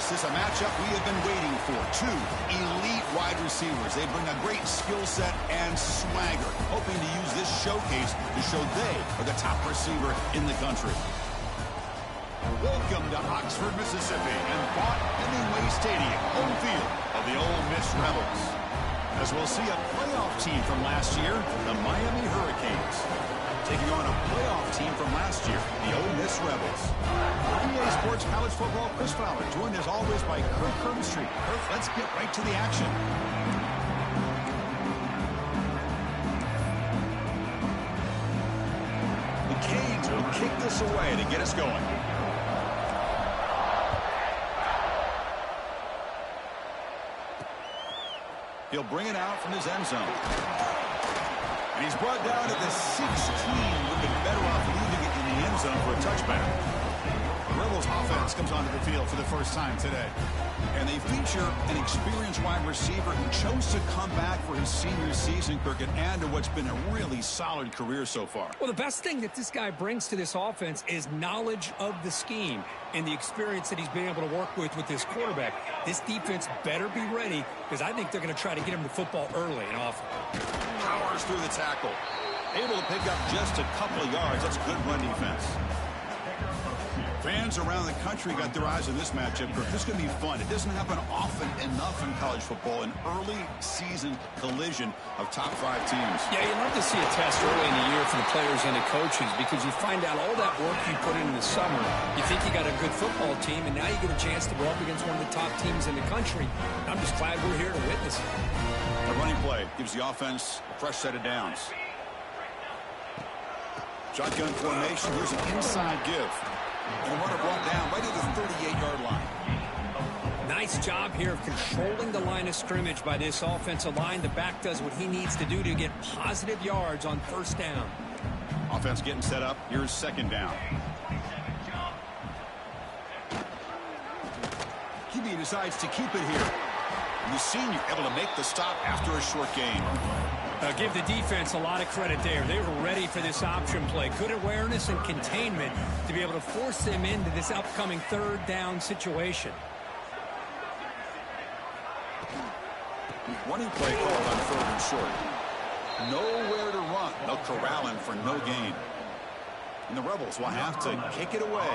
This is a matchup we have been waiting for. Two elite wide receivers. They bring a great skill set and swagger, hoping to use this showcase to show they are the top receiver in the country. Welcome to Oxford, Mississippi, and Vaught Hemingway Stadium, home field of the Ole Miss Rebels. As we'll see a playoff team from last year, the Miami Hurricanes, taking on a playoff team from last year, the Ole Miss Rebels. EA Sports College Football, Chris Fowler, joined as always by Kirk Kirkstreet. Kirk, let's get right to the action. The Canes will kick this away to get us going. He'll bring it out from his end zone. And he's brought down at the 16. Would have been better off leaving it in the end zone for a touchback. The Rebels offense comes onto the field for the first time today. And they feature an experienced wide receiver who chose to come back for his senior season, Kirk, and add to what's been a really solid career so far. Well, the best thing that this guy brings to this offense is knowledge of the scheme and the experience that he's been able to work with this quarterback. This defense better be ready because I think they're going to try to get him the football early and often. Powers through the tackle. Able to pick up just a couple of yards. That's good run defense. Fans around the country got their eyes on this matchup. This is going to be fun. It doesn't happen often enough in college football, an early season collision of top 5 teams. Yeah, you love to see a test early in the year for the players and the coaches because you find out all that work you put in the summer. You think you got a good football team, and now you get a chance to go up against one of the top teams in the country. I'm just glad we're here to witness it. A running play gives the offense a fresh set of downs. Shotgun formation. Here's an inside give. And the runner brought down right at the 38-yard line. Nice job here of controlling the line of scrimmage by this offensive line. The back does what he needs to do to get positive yards on first down. Offense getting set up. Here's second down. QB decides to keep it here. And the senior able to make the stop after a short gain. Give the defense a lot of credit there. They were ready for this option play. Good awareness and containment to be able to force them into this upcoming third down situation. Running play called on third and short. Nowhere to run. They'll corral him for no gain. And the Rebels will have to kick it away.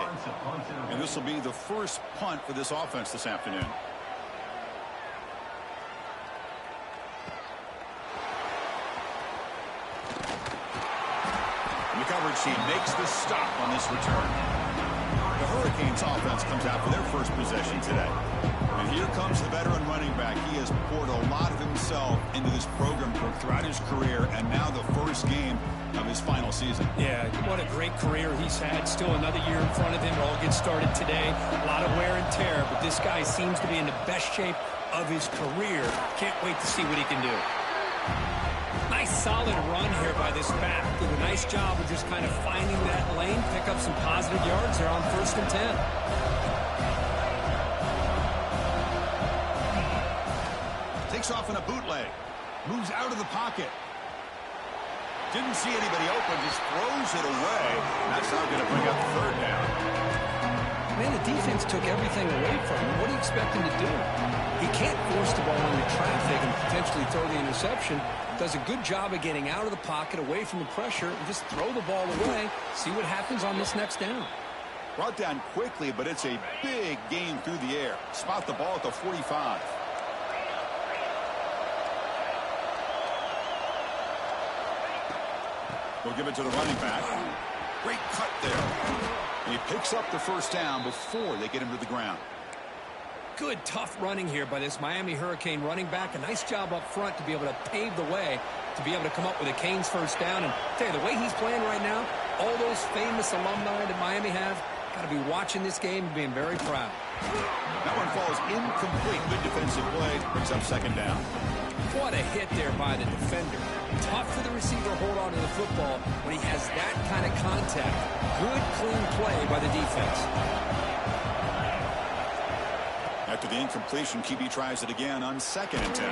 And this will be the first punt for this offense this afternoon. The coverage team makes the stop on this return. The Hurricanes offense comes out for their first possession today. And here comes the veteran running back. He has poured a lot of himself into this program throughout his career, and now the first game of his final season. Yeah, what a great career he's had. Still another year in front of him. It all gets started today. A lot of wear and tear, but this guy seems to be in the best shape of his career. Can't wait to see what he can do. Nice solid run here by this back. Did a nice job of just kind of finding that lane, pick up some positive yards there on 1st and 10. Takes off in a bootleg. Moves out of the pocket. Didn't see anybody open, just throws it away. That's not going to bring up 3rd down. Man, the defense took everything away from him. What do you expect him to do? He can't force the ball into traffic and potentially throw the interception. Does a good job of getting out of the pocket, away from the pressure, and just throw the ball away. See what happens on this next down. Brought down quickly, but it's a big gain through the air. Spot the ball at the 45. We'll give it to the running back. Great cut there. And he picks up the 1st down before they get him to the ground. Good, tough running here by this Miami Hurricane running back. A nice job up front to be able to pave the way, to be able to come up with a Canes 1st down. And tell you, the way he's playing right now, all those famous alumni that Miami have, got to be watching this game and being very proud. That one falls incomplete. Good defensive play. Brings up 2nd down. What a hit there by the defender. Tough for the receiver to hold on to the football when he has that kind of contact. Good, clean play by the defense. After the incompletion, QB tries it again on 2nd and 10.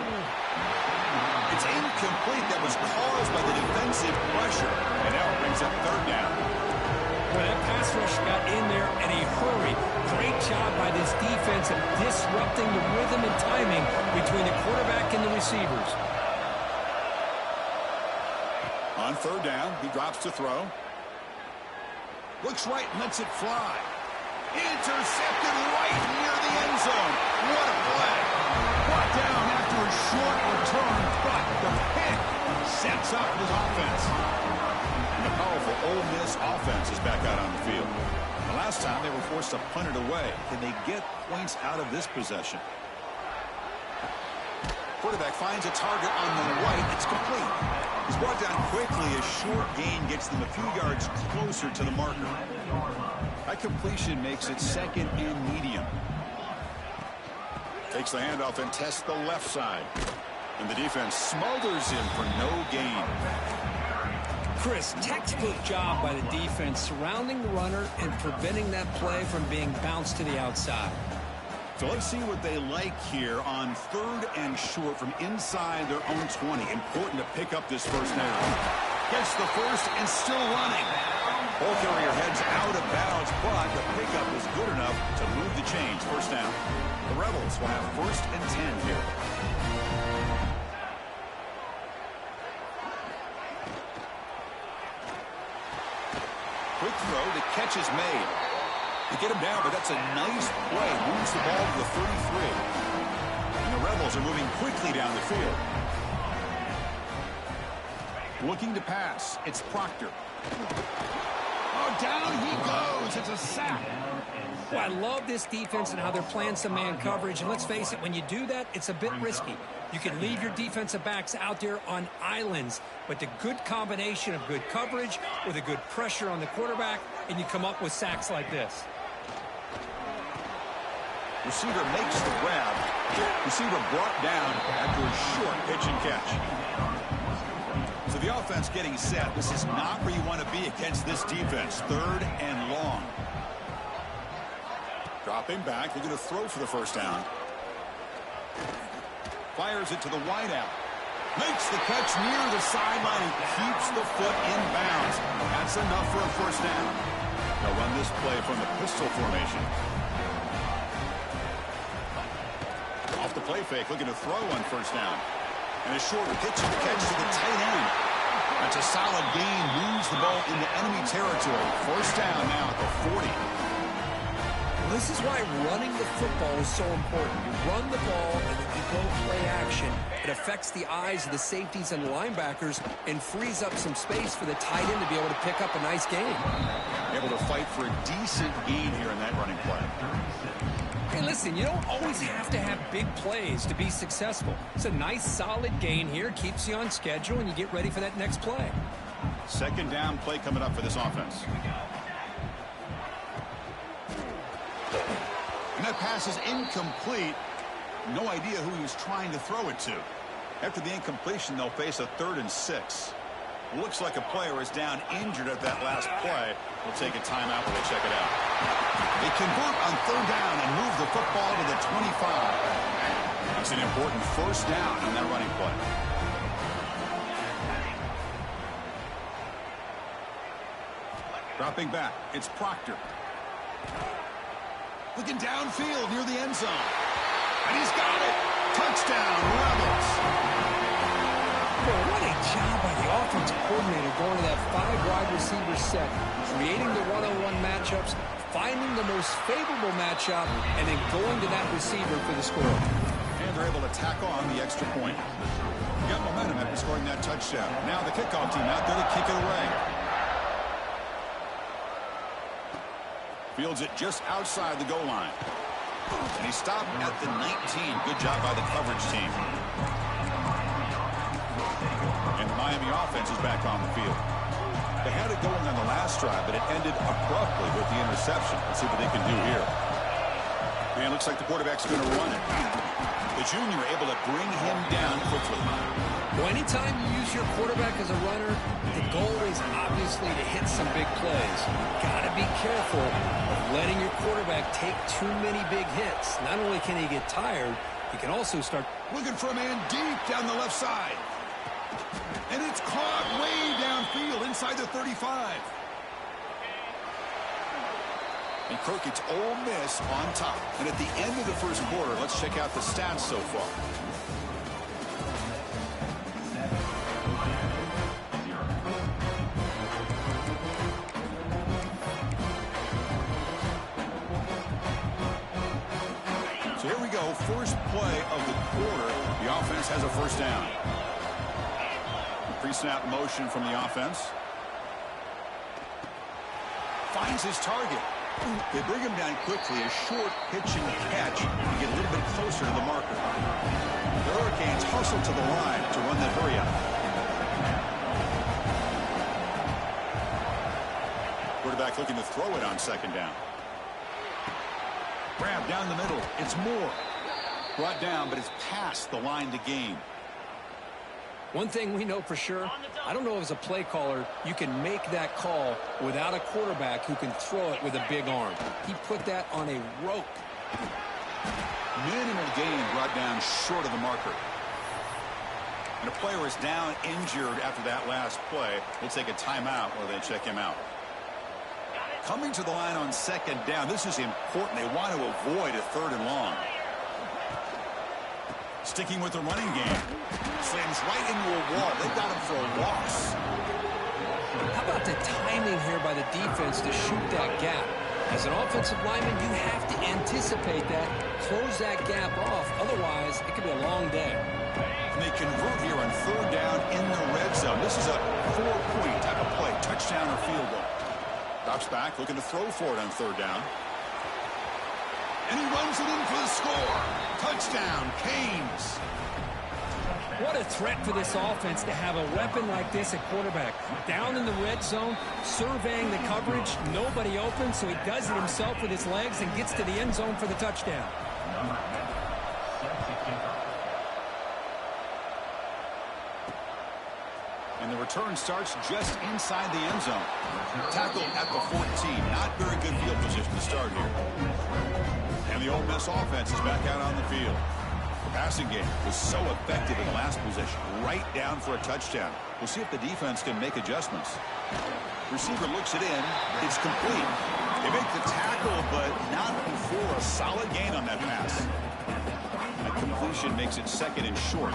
It's incomplete. That was caused by the defensive pressure. And now it brings up 3rd down. Well, that pass rush got in there in a hurry. Great job by this defense of disrupting the rhythm and timing between the quarterback and the receivers. On 3rd down, he drops to throw. Looks right and lets it fly. Intercepted right near the end zone. What a play. Brought down after a short return, but the pick sets up his offense. And the powerful Ole Miss offense is back out on the field. The last time they were forced to punt it away. Can they get points out of this possession? Quarterback finds a target on the right. It's complete. He's brought down quickly. A short gain gets them a few yards closer to the marker. That completion makes it 2nd and medium. Takes the handoff and tests the left side. And the defense smothers him for no gain. Chris, textbook job by the defense surrounding the runner and preventing that play from being bounced to the outside. So let's see what they like here on 3rd and short from inside their own 20. Important to pick up this 1st down. Gets the 1st and still running. Ball carrier heads out of bounds, but the pickup is good enough to move the chains. 1st down. The Rebels will have 1st and 10 here. Quick throw. The catch is made. They get him down, but that's a nice play. Moves the ball to the 33. And the Rebels are moving quickly down the field. Looking to pass. It's Proctor. Oh, down he goes. It's a sack. Well, I love this defense and how they're playing some man coverage. And let's face it, when you do that, it's a bit risky. You can leave your defensive backs out there on islands, but the good combination of good coverage with a good pressure on the quarterback, and you come up with sacks like this. Receiver makes the grab. Receiver brought down after a short pitch and catch. So the offense getting set. This is not where you want to be against this defense. 3rd and long. Dropping back. They're going to throw for the 1st down. Fires it to the wideout. Makes the catch near the sideline and keeps the foot in bounds. That's enough for a 1st down. They'll run this play from the pistol formation. Off the play fake, looking to throw on 1st down. And a short pitch and catch to the tight end. That's a solid gain. Moves the ball into enemy territory. 1st down now at the 40. This is why running the football is so important. You run the ball and then you go play action. It affects the eyes of the safeties and the linebackers and frees up some space for the tight end to be able to pick up a nice gain. Able to fight for a decent gain here in that running play. Hey, listen, you don't always have to have big plays to be successful. It's a nice, solid gain here. Keeps you on schedule, and you get ready for that next play. 2nd down play coming up for this offense. And that pass is incomplete. No idea who he was trying to throw it to. After the incompletion, they'll face a 3rd and 6. Looks like a player is down injured at that last play. We'll take a timeout while they check it out. They convert on 3rd down and move the football to the 25. It's an important 1st down on that running play. Dropping back, it's Proctor. Looking downfield near the end zone. And he's got it. Touchdown, Rebels. Well, what a job by the offensive coordinator going to that 5-wide receiver set, creating the one-on-one matchups, finding the most favorable matchup, and then going to that receiver for the score. And they're able to tack on the extra point. Got momentum after scoring that touchdown. Now the kickoff team out there to kick it away. Fields it just outside the goal line. And he stopped at the 19. Good job by the coverage team. And the Miami offense is back on the field. They had it going on the last drive, but it ended abruptly with the interception. Let's see what they can do here. Man, looks like the quarterback's going to run it. The junior able to bring him down quickly. Well, anytime you use your quarterback as a runner, the goal is obviously to hit some big plays. Got to be careful of letting your quarterback take too many big hits. Not only can he get tired, he can also start looking for a man deep down the left side. And it's caught way downfield inside the 35. And Crockett's Ole Miss on top. And at the end of the 1st quarter, let's check out the stats so far. So here we go, 1st play of the quarter. The offense has a 1st down. Pre-snap motion from the offense. Finds his target. They bring him down quickly. A short pitch and catch to get a little bit closer to the marker. The Hurricanes hustle to the line to run that hurry up. Quarterback looking to throw it on 2nd down. Grab down the middle. It's Moore. Brought down, but it's past the line to gain. One thing we know for sure, I don't know if as a play caller you can make that call without a quarterback who can throw it with a big arm. He put that on a rope. Minimal gain brought down short of the marker. And a player is down injured after that last play. We'll take a timeout while they check him out. Coming to the line on 2nd down. This is important. They want to avoid a 3rd and long. Sticking with the running game. Slams right into a wall. They've got him for a loss. How about the timing here by the defense to shoot that gap? As an offensive lineman, you have to anticipate that, close that gap off. Otherwise, it could be a long day. And they convert here on 3rd down in the red zone. This is a 4-point type of play. Touchdown or field goal. Drops back, looking to throw for it on 3rd down. And he runs it in for the score. Touchdown, Canes. What a threat for this offense to have a weapon like this at quarterback. Down in the red zone, surveying the coverage, nobody open, so he does it himself with his legs and gets to the end zone for the touchdown. And the return starts just inside the end zone. Tackle at the 14. Not very good field position to start here. And the Ole Miss offense is back out on the field. The passing game was so effective in the last possession. Right down for a touchdown. We'll see if the defense can make adjustments. Receiver looks it in. It's complete. They make the tackle, but not before a solid gain on that pass. That completion makes it 2nd and short.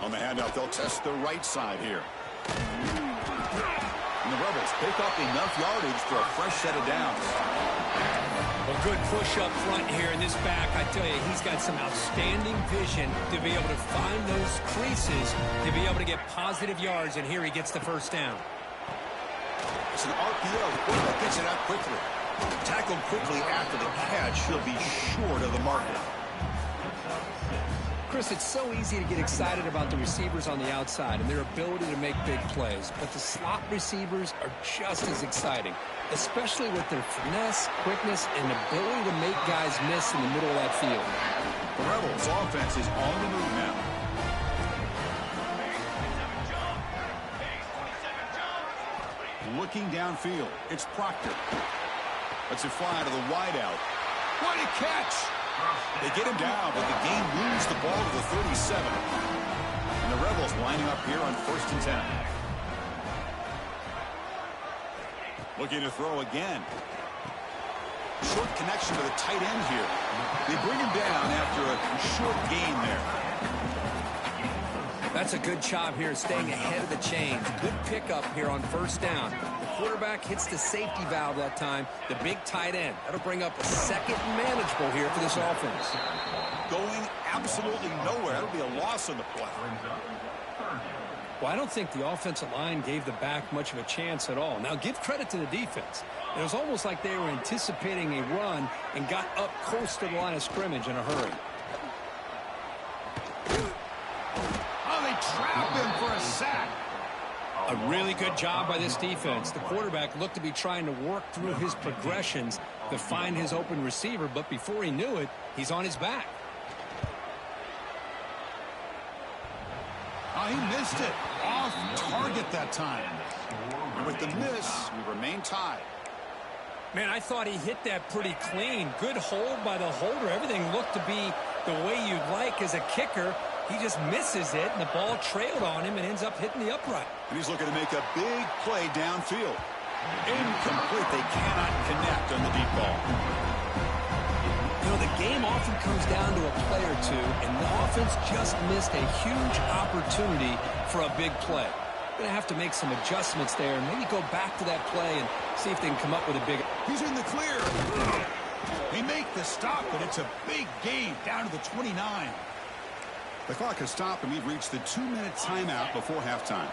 On the handout, they'll test the right side here. And the Rebels pick up enough yardage for a fresh set of downs. A good push up front here in this back. I tell you, he's got some outstanding vision to be able to find those creases, to be able to get positive yards, and here he gets the 1st down. It's an RPO. The quarterback gets it out quickly. Tackled quickly after the catch. He'll be short of the marker. Chris, it's so easy to get excited about the receivers on the outside and their ability to make big plays, but the slot receivers are just as exciting, especially with their finesse, quickness, and ability to make guys miss in the middle of that field. The Rebels' offense is on the move now. Looking downfield, it's Proctor. Lets it fly to the wideout. What a catch! They get him down, but the game moves the ball to the 37. And the Rebels lining up here on 1st and 10. Looking to throw again. Short connection to the tight end here. They bring him down after a short gain there. That's a good job here, staying ahead of the chains. Good pickup here on 1st down. The quarterback hits the safety valve that time, the big tight end. That'll bring up a 2nd and manageable here for this offense. Going absolutely nowhere. That'll be a loss on the play. Well, I don't think the offensive line gave the back much of a chance at all. Now, give credit to the defense. It was almost like they were anticipating a run and got up close to the line of scrimmage in a hurry. Oh, they trap him for a sack. A really good job by this defense. The quarterback looked to be trying to work through his progressions to find his open receiver, but before he knew it, he's on his back. Oh, he missed it. Off target that time. And with the miss, we remain tied. Man, I thought he hit that pretty clean. Good hold by the holder. Everything looked to be the way you'd like as a kicker. He just misses it, and the ball trailed on him and ends up hitting the upright. And he's looking to make a big play downfield. Incomplete. They cannot connect on the deep ball. You know, the game often comes down to a play or two, and the offense just missed a huge opportunity for a big play. Going to have to make some adjustments there and maybe go back to that play and see if they can come up with a big... He's in the clear. They make the stop, but it's a big gain down to the 29. The clock has stopped, and we've reached the 2-minute timeout before halftime.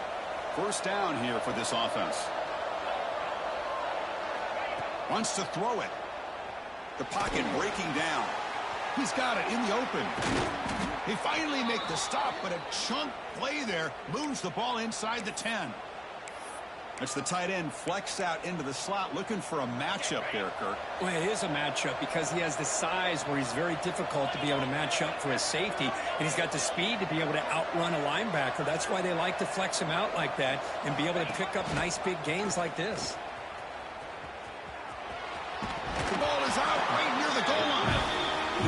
1st down here for this offense. Wants to throw it. The pocket breaking down. He's got it in the open. They finally make the stop, but a chunk play there moves the ball inside the 10. That's the tight end flexed out into the slot, looking for a matchup there, Kirk. Well, it is a matchup because he has the size where he's very difficult to be able to match up for his safety, and he's got the speed to be able to outrun a linebacker. That's why they like to flex him out like that and be able to pick up nice big gains like this. The ball is out right near the goal line.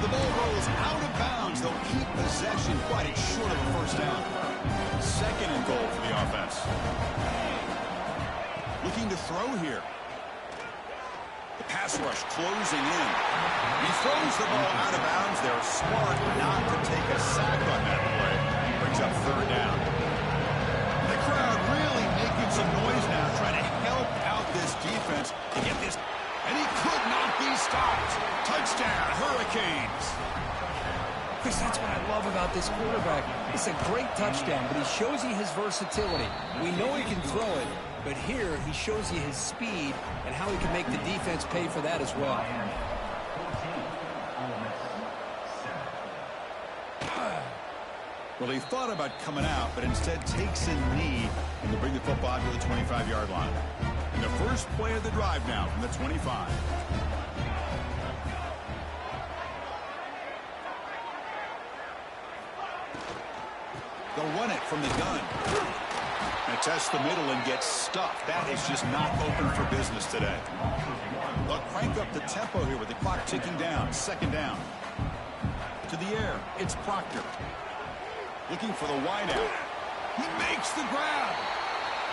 The ball rolls out of bounds. They'll keep possession, but it's short of a 1st down. 2nd and goal for the offense. Looking to throw here. The pass rush closing in. He throws the ball out of bounds. They're smart not to take a sack on that play. Brings up 3rd down. The crowd really making some noise now, trying to help out this defense to get this. And he could not be stopped. Touchdown, Hurricanes. Chris, that's what I love about this quarterback. It's a great touchdown, but he shows you his versatility. We know he can throw it, but here he shows you his speed and how he can make the defense pay for that as well. Well, he thought about coming out, but instead takes a knee and will bring the football to the 25-yard line. And the first play of the drive now from the 25. They'll run it from the gun. And test the middle and get stuffed. That is just not open for business today. They'll crank up the tempo here with the clock ticking down. 2nd down. To the air. It's Proctor. Looking for the wideout. He makes the grab.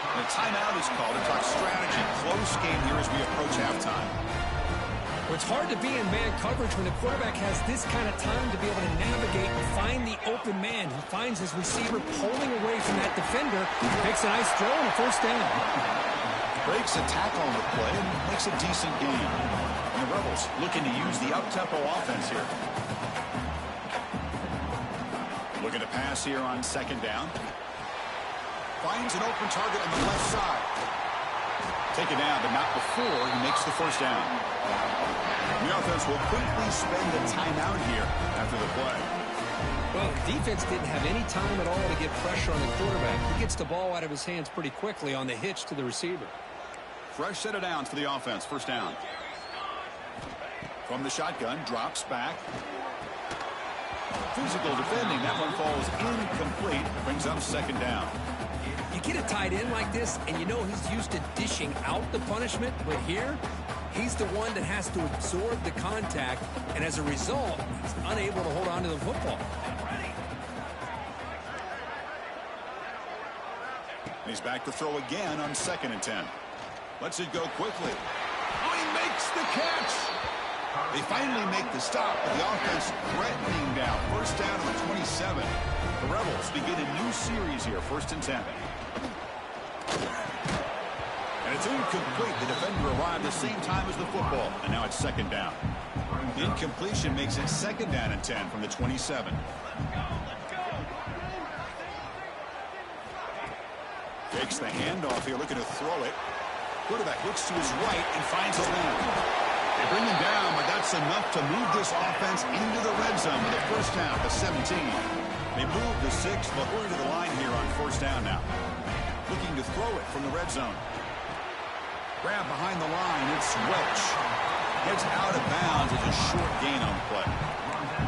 And a timeout is called to talk strategy. Close game here as we approach halftime. Well, it's hard to be in man coverage when the quarterback has this kind of time to be able to navigate and find the open man. He finds his receiver pulling away from that defender. Makes a nice throw and a 1st down. Breaks a tackle on the play and makes a decent gain. And the Rebels looking to use the up-tempo offense here. Looking to pass here on 2nd down. Finds an open target on the left side. Taken down, but not before he makes the 1st down. The offense will quickly spend a timeout here after the play. Well, the defense didn't have any time at all to get pressure on the quarterback. He gets the ball out of his hands pretty quickly on the hitch to the receiver. Fresh set of downs for the offense. 1st down. From the shotgun, drops back. physical defending. That one falls incomplete. Brings up second down. You get a tight end like this, and you know he's used to dishing out the punishment, but here, he's the one that has to absorb the contact, and as a result, he's unable to hold on to the football. He's back to throw again on 2nd and 10. Lets it go quickly. Oh, he makes the catch. They finally make the stop, but the offense threatening down. First down to the 27. The Rebels begin a new series here, 1st and 10. And it's incomplete. The defender arrived the same time as the football, and now it's 2nd down. The incompletion makes it 2nd down and 10 from the 27. Takes the handoff here, looking to throw it. Quarterback looks to his right and finds his man. They bring him down, but that's enough to move this offense into the red zone with a first down to 17. They move the 6, but we're to the line here on 1st down now. Looking to throw it from the red zone. Grab behind the line, it's Welch. Gets out of bounds. It's a short gain on the play.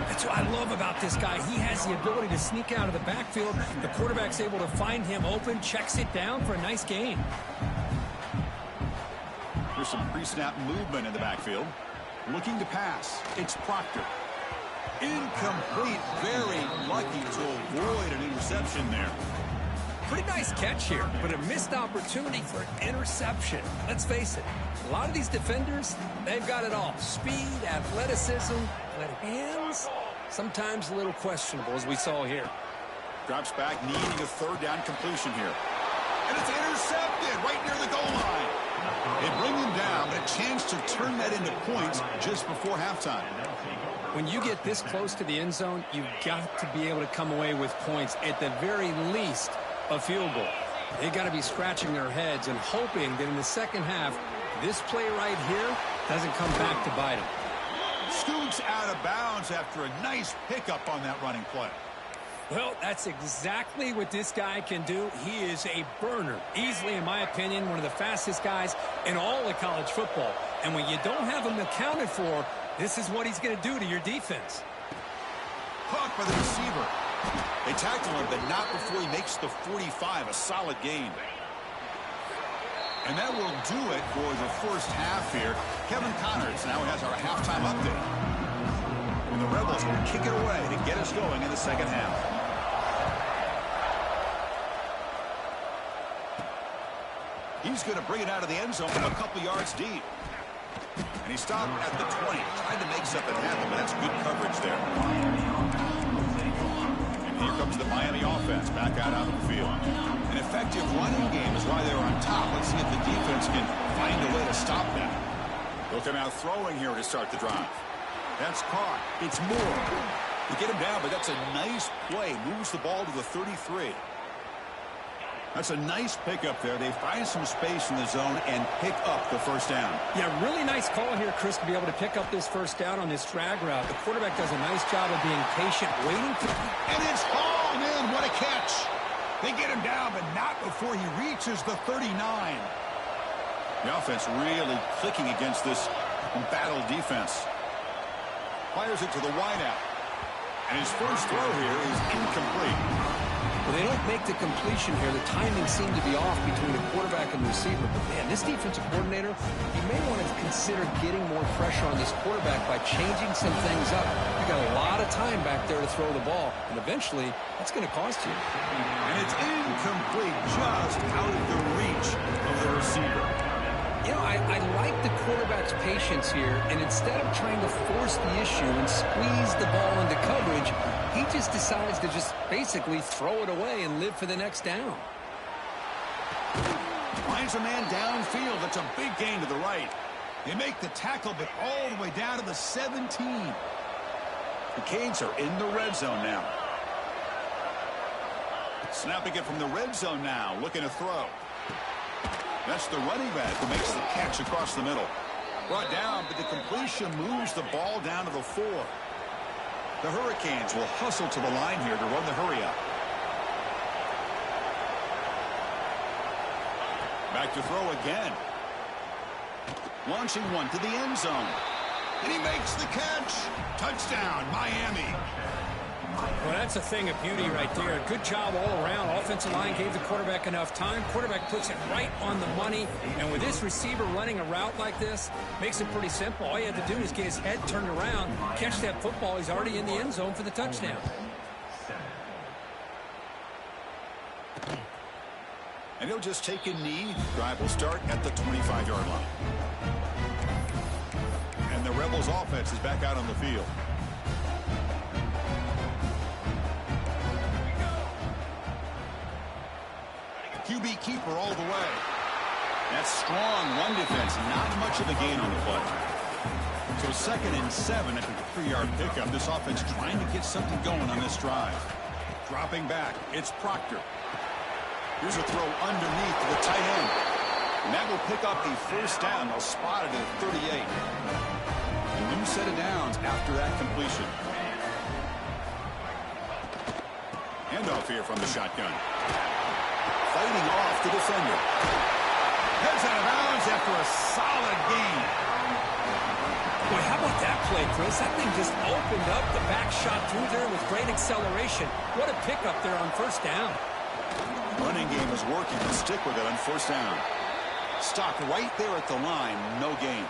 That's what I love about this guy. He has the ability to sneak out of the backfield. The quarterback's able to find him open, checks it down for a nice gain. There's some pre-snap movement in the backfield. Looking to pass. It's Proctor. Incomplete. Very lucky to avoid an interception there. Pretty nice catch here, but a missed opportunity for an interception. Let's face it, a lot of these defenders, they've got it all. Speed, athleticism, athletic hands, sometimes a little questionable, as we saw here. Drops back, needing a 3rd down completion here. And it's intercepted right near the goal line. They bring him down, but a chance to turn that into points just before halftime. When you get this close to the end zone, you've got to be able to come away with points, at the very least, a field goal. They've got to be scratching their heads and hoping that in the second half, this play right here doesn't come back to bite them. Scoots out of bounds after a nice pickup on that running play. Well, that's exactly what this guy can do. He is a burner. Easily, in my opinion, one of the fastest guys in all of college football. And when you don't have him accounted for, this is what he's going to do to your defense. Caught by the receiver. They tackle him, but not before he makes the 45, a solid gain. And that will do it for the first half here. Kevin Connors now has our halftime update. And the Rebels will kick it away to get us going in the second half. He's going to bring it out of the end zone from a couple yards deep. And he stopped at the 20. Tried to make something happen, but that's good coverage there. Here comes the Miami offense back out onto the field. An effective running game is why they're on top. Let's see if the defense can find a way to stop that. They'll come out throwing here to start the drive. That's caught. It's Moore. They get him down, but that's a nice play. Moves the ball to the 33. That's a nice pickup there. They find some space in the zone and pick up the first down. Yeah, really nice call here, Chris, to be able to pick up this first down on this drag route. The quarterback does a nice job of being patient, waiting for... And it's hauled in. What a catch. They get him down, but not before he reaches the 39. The offense really clicking against this embattled defense. Fires it to the wideout. And his first throw here is incomplete. Well, they don't make the completion here. The timing seemed to be off between the quarterback and the receiver. But, man, this defensive coordinator, he may want to consider getting more pressure on this quarterback by changing some things up. You got a lot of time back there to throw the ball, and eventually that's going to cost you. And it's incomplete, just out of the reach of the receiver. You know, I like the quarterback's patience here, and instead of trying to force the issue and squeeze the ball into coverage, he just decides to just basically throw it away and live for the next down. Finds a man downfield. That's a big gain to the right. They make the tackle, but all the way down to the 17. The Canes are in the red zone now. Snapping it from the red zone now, looking to throw. That's the running back who makes the catch across the middle. Brought down, but the completion moves the ball down to the 4. The Hurricanes will hustle to the line here to run the hurry-up. Back to throw again. Launching one to the end zone. And he makes the catch. Touchdown, Miami. Well, that's a thing of beauty right there. Good job all around. Offensive line gave the quarterback enough time. Quarterback puts it right on the money. And with this receiver running a route like this, makes it pretty simple. All you have to do is get his head turned around, catch that football. He's already in the end zone for the touchdown. And he'll just take a knee. Drive will start at the 25-yard line. And the Rebels offense is back out on the field. QB keeper all the way. That's strong run defense. Not much of a gain on the play. So 2nd and 7 after the 3-yard pickup. This offense trying to get something going on this drive. Dropping back. It's Proctor. Here's a throw underneath to the tight end. And that will pick up a 1st down. They'll spot it at 38. A new set of downs after that completion. Handoff here from the shotgun. Fighting off the defender. Heads out of bounds after a solid gain. Boy, how about that play, Chris? That thing just opened up. The back shot through there with great acceleration. What a pickup there on 1st down. Running game is working. To stick with it on 1st down. Stopped right there at the line. No gain.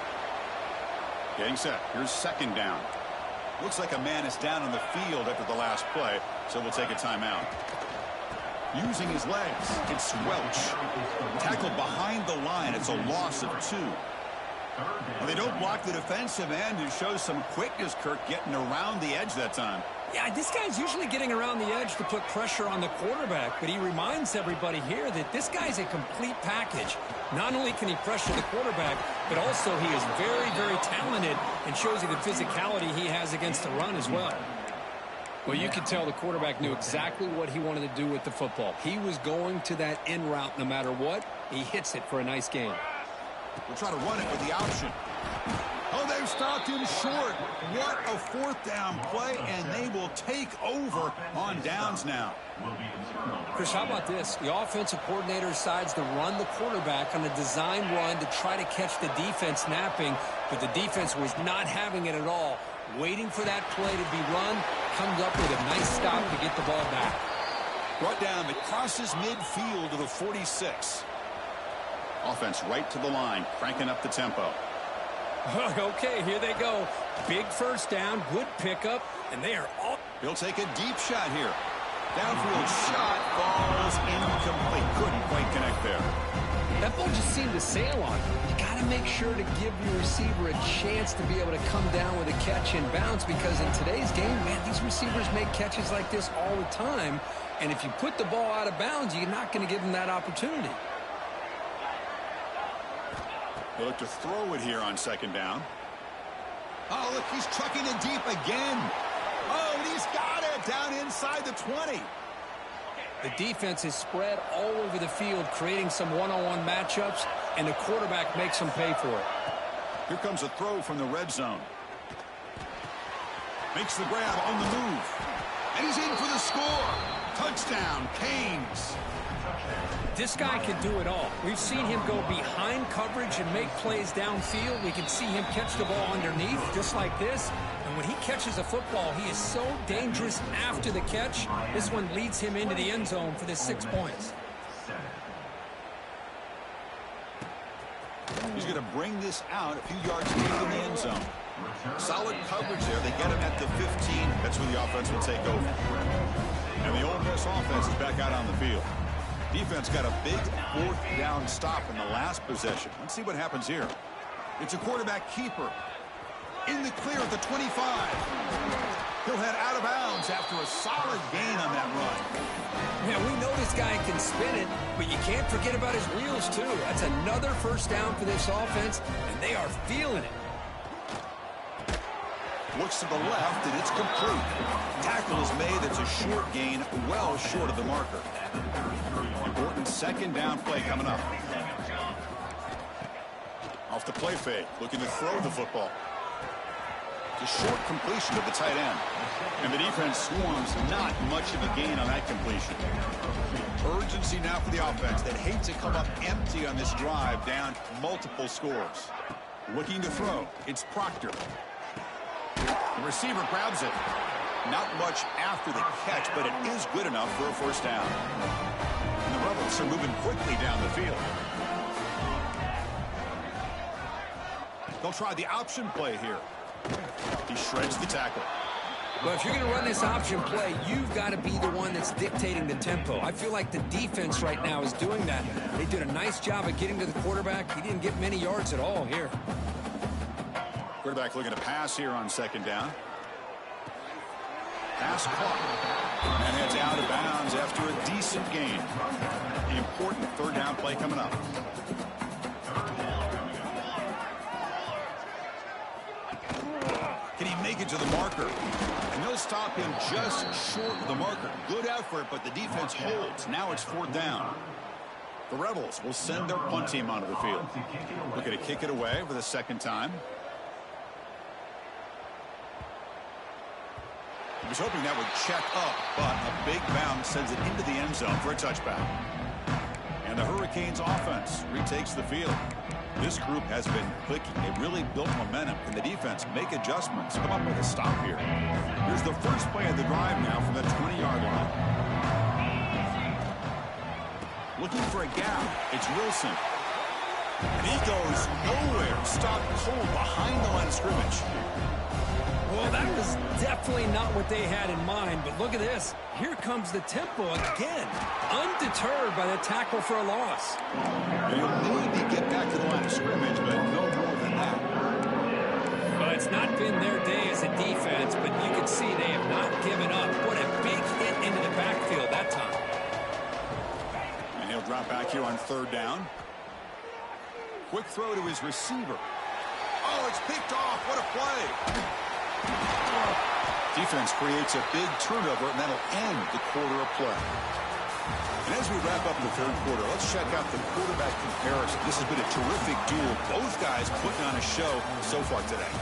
Getting set. Here's 2nd down. Looks like a man is down on the field after the last play, so we'll take a timeout. Using his legs, it's Welch. Tackled behind the line. It's a loss of 2. Well, they don't block the defensive end, who shows some quickness, Kirk, getting around the edge that time. Yeah, this guy's usually getting around the edge to put pressure on the quarterback, but he reminds everybody here that this guy's a complete package. Not only can he pressure the quarterback, but also he is very, very talented and shows you the physicality he has against the run as well. Well, you could tell the quarterback knew exactly what he wanted to do with the football. He was going to that in route no matter what. He hits it for a nice gain. We'll try to run it with the option. Oh, they've stopped him short. What a 4th down play, and they will take over on downs now. Chris, how about this? The offensive coordinator decides to run the quarterback on a design run to try to catch the defense napping, but the defense was not having it at all. Waiting for that play to be run, comes up with a nice stop to get the ball back. Brought down, but crosses midfield to the 46. Offense right to the line, cranking up the tempo. Okay, here they go. Big 1st down, good pickup, and they are all... He'll take a deep shot here. Downfield shot falls incomplete. Couldn't quite connect there. That ball just seemed to sail on him. You got to make sure to give your receiver a chance to be able to come down with a catch and bounce, because in today's game, man, these receivers make catches like this all the time, and if you put the ball out of bounds, you're not going to give them that opportunity. They look to throw it here on 2nd down. Oh, look, he's trucking it deep again. Oh, and he's got it down inside the 20. The defense is spread all over the field, creating some one-on-one matchups, and the quarterback makes them pay for it. Here comes a throw from the red zone. Makes the grab on the move. And he's in for the score. Touchdown, Canes. This guy can do it all. We've seen him go behind coverage and make plays downfield. We can see him catch the ball underneath, just like this. And when he catches a football, he is so dangerous after the catch. This one leads him into the end zone for the 6 points. He's going to bring this out a few yards deep in the end zone. Solid coverage there. They get him at the 15. That's where the offense will take over. And the Ole Miss offense is back out on the field. Defense got a big 4th down stop in the last possession. Let's see what happens here. It's a quarterback keeper. In the clear at the 25. He'll head out of bounds after a solid gain on that run. Yeah, we know this guy can spin it, but you can't forget about his wheels, too. That's another 1st down for this offense, and they are feeling it. Looks to the left, and it's complete. Tackle is made. That's a short gain, well short of the marker. Important 2nd down play coming up. Off the play fake, looking to throw the football. It's a short completion of the tight end. And the defense swarms, not much of a gain on that completion. Urgency now for the offense that hates to come up empty on this drive, down multiple scores. Looking to throw, it's Proctor. The receiver grabs it. Not much after the catch, but it is good enough for a first down. And the Rebels are moving quickly down the field. They'll try the option play here. He shreds the tackle. Well, if you're going to run this option play, you've got to be the one that's dictating the tempo. I feel like the defense right now is doing that. They did a nice job of getting to the quarterback. He didn't get many yards at all here. Quarterback looking to pass here on second down. Pass caught. And heads out of bounds after a decent gain. The important third down play coming up. Can he make it to the marker? And they'll stop him just short of the marker. Good effort, but the defense holds. Now it's fourth down. The Rebels will send their punt team onto the field. Looking to kick it away for the second time. He was hoping that would check up, but a big bounce sends it into the end zone for a touchback. And the Hurricanes offense retakes the field. This group has been clicking. They really built momentum. Can the defense make adjustments? Come up with a stop here. Here's the first play of the drive now from the 20-yard line. Looking for a gap. It's Wilson. And he goes nowhere. Stopped cold behind the line of scrimmage. Well, that was definitely not what they had in mind, but look at this. Here comes the tempo again, undeterred by the tackle for a loss. He'll maybe get back to the line of scrimmage, but no more than that. Well, it's not been their day as a defense, but you can see they have not given up. What a big hit into the backfield that time. And he'll drop back here on third down. Quick throw to his receiver. Oh, it's picked off. What a play. Defense creates a big turnover, and that'll end the quarter of play. And as we wrap up the third quarter, let's check out the quarterback comparison. This has been a terrific duel. Both guys putting on a show so far today.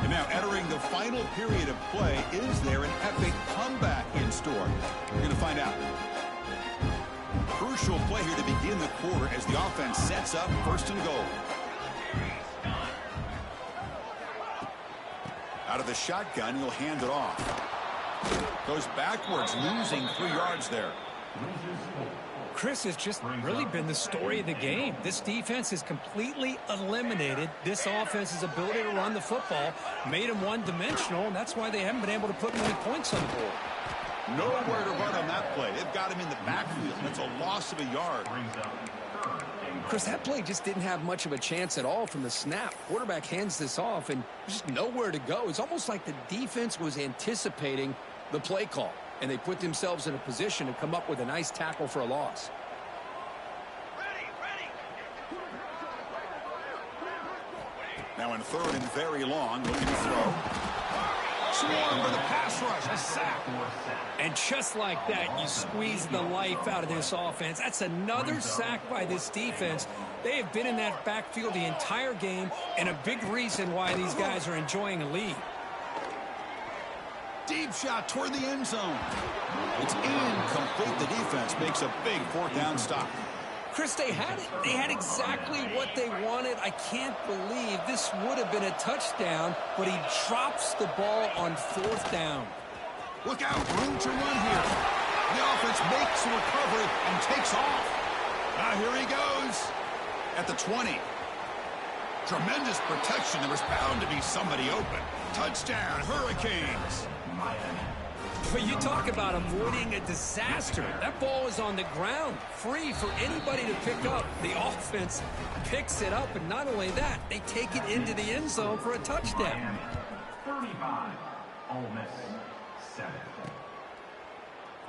And now entering the final period of play, is there an epic comeback in store? We're going to find out. Crucial play here to begin the quarter as the offense sets up first and goal. Out of the shotgun, he'll hand it off. Goes backwards, losing 3 yards there. Chris, has just really been the story of the game. This defense has completely eliminated this offense's ability to run the football, made them one-dimensional, and that's why they haven't been able to put many points on the board. Nowhere to run on that play. They've got him in the backfield. That's a loss of a yard. Chris, that play just didn't have much of a chance at all from the snap. Quarterback hands this off and just nowhere to go. It's almost like the defense was anticipating the play call, and they put themselves in a position to come up with a nice tackle for a loss. Now in third and very long, looking to throw. Swarm for the pass rush, a sack. And just like that, you squeeze the life out of this offense. That's another sack by this defense. They have been in that backfield the entire game, and a big reason why these guys are enjoying a lead. Deep shot toward the end zone. It's incomplete. The defense makes a big fourth down stop. Chris, they had it. They had exactly what they wanted. I can't believe this would have been a touchdown, but he drops the ball on fourth down. Look out, room to run here. The offense makes a recovery and takes off. Now here he goes at the 20. Tremendous protection. There was bound to be somebody open. Touchdown, Hurricanes. But you talk about avoiding a disaster. That ball is on the ground, free for anybody to pick up. The offense picks it up, and not only that, they take it into the end zone for a touchdown. 35, Ole Miss 7.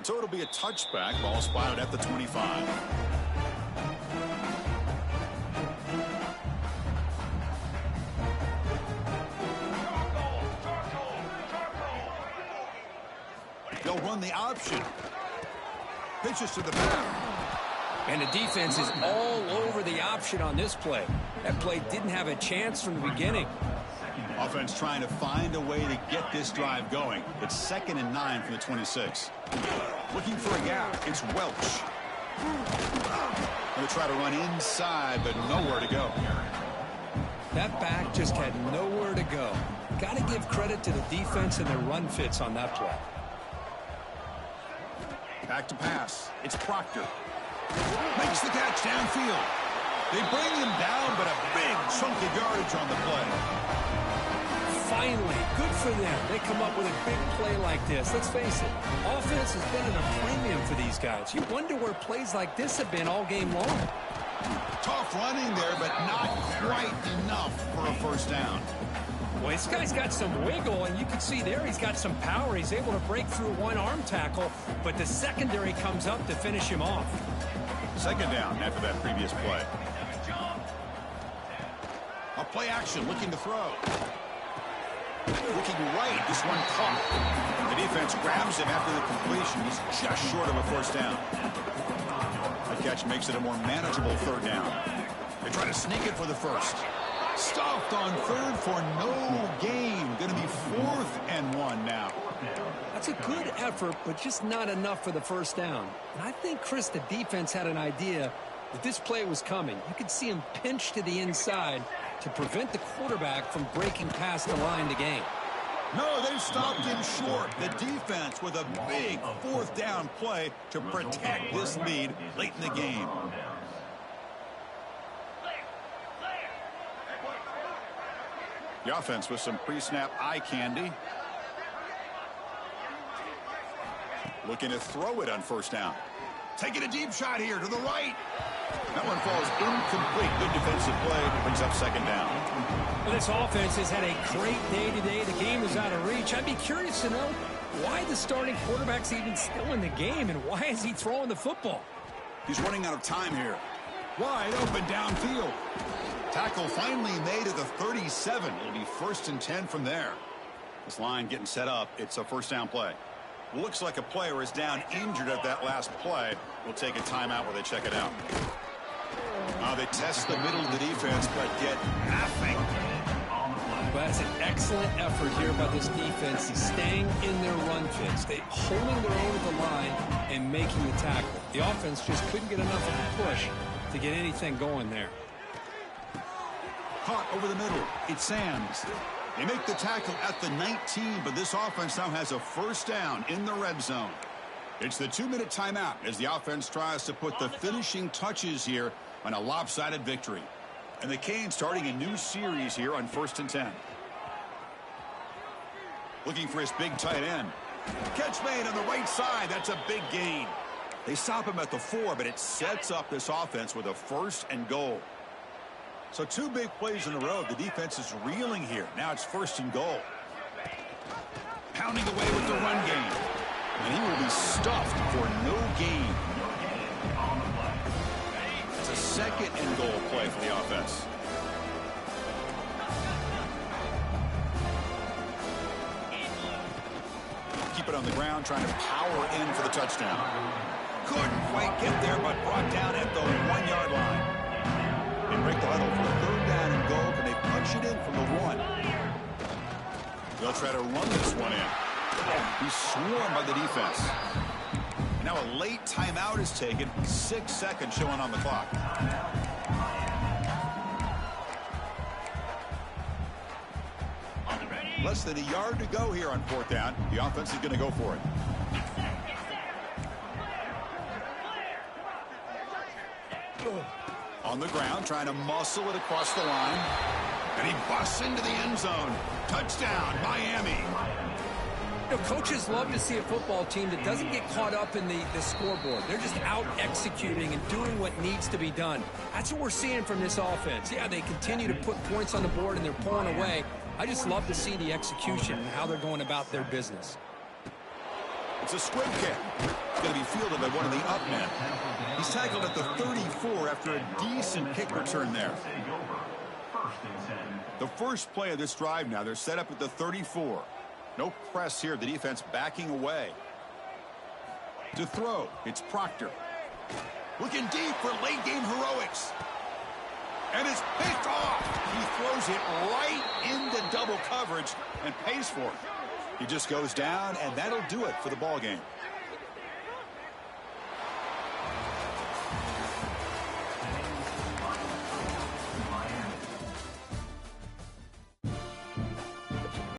So it'll be a touchback. Ball spotted at the 25. They'll run the option. Pitches to the back. And the defense is all over the option on this play. That play didn't have a chance from the beginning. Offense trying to find a way to get this drive going. It's 2nd and 9 from the 26. Looking for a gap. It's Welch. Going to try to run inside, but nowhere to go. That back just had nowhere to go. Got to give credit to the defense and their run fits on that play. Back to pass. It's Proctor. Makes the catch downfield. They bring him down, but a big chunk of yardage on the play. Finally, good for them. They come up with a big play like this. Let's face it, offense has been at a premium for these guys. You wonder where plays like this have been all game long. Tough running there, but not quite enough for a first down. Well, this guy's got some wiggle, and you can see there he's got some power. He's able to break through one arm tackle, but the secondary comes up to finish him off. Second down after that previous play. A play action, looking to throw. Looking right, this one caught. The defense grabs him after the completion. He's just short of a first down. The catch makes it a more manageable third down. They try to sneak it for the first. Stuffed on third for no gain. Going to be 4th and 1 now. That's a good effort, but just not enough for the first down. And I think, Chris, the defense had an idea that this play was coming. You could see him pinch to the inside to prevent the quarterback from breaking past the line to gain. No, they stopped him short. The defense with a big 4th down play to protect this lead late in the game. The offense with some pre-snap eye candy. Looking to throw it on first down. Taking a deep shot here to the right. That one falls incomplete. Good defensive play. Brings up second down. Well, this offense has had a great day today. The game is out of reach. I'd be curious to know why the starting quarterback's even still in the game, and why is he throwing the football? He's running out of time here. Wide open downfield. Tackle finally made at the 37. It'll be 1st and 10 from there. This line getting set up. It's a first down play. Looks like a player is down injured at that last play. We'll take a timeout while they check it out. They test the middle of the defense, but get nothing. But that's an excellent effort here by this defense. He's staying in their run fits. They holding their own at the line and making the tackle. The offense just couldn't get enough of a push to get anything going there. Caught over the middle. It's Sams. They make the tackle at the 19, but this offense now has a first down in the red zone. It's the 2-minute timeout as the offense tries to put the finishing touches here on a lopsided victory. And the Canes starting a new series here on 1st and 10. Looking for his big tight end. Catch made on the right side. That's a big gain. They stop him at the 4, but it sets up this offense with a 1st and goal. So 2 big plays in a row. The defense is reeling here. Now it's 1st and goal. Pounding away with the run game. And he will be stuffed for no gain. It's a 2nd and goal play for the offense. Keep it on the ground, trying to power in for the touchdown. Couldn't quite get there, but brought down at the 1-yard line. They break the huddle for the 3rd down and goal. Can they punch it in from the 1? They'll try to run this one in. He's swarmed by the defense. Now a late timeout is taken. 6 seconds showing on the clock. Less than a yard to go here on 4th down. The offense is going to go for it. On the ground, trying to muscle it across the line. And he busts into the end zone. Touchdown, Miami. You know, coaches love to see a football team that doesn't get caught up in the scoreboard. They're just out executing and doing what needs to be done. That's what we're seeing from this offense. Yeah, they continue to put points on the board and they're pulling away. I just love to see the execution and how they're going about their business. It's a squib kick. It's going to be fielded by one of the up men. He's tackled at the 34 after a decent kick return there. The first play of this drive now, they're set up at the 34. No press here. The defense backing away. To throw, it's Proctor. Looking deep for late game heroics. And it's picked off. He throws it right into double coverage and pays for it. He just goes down, and that'll do it for the ball game.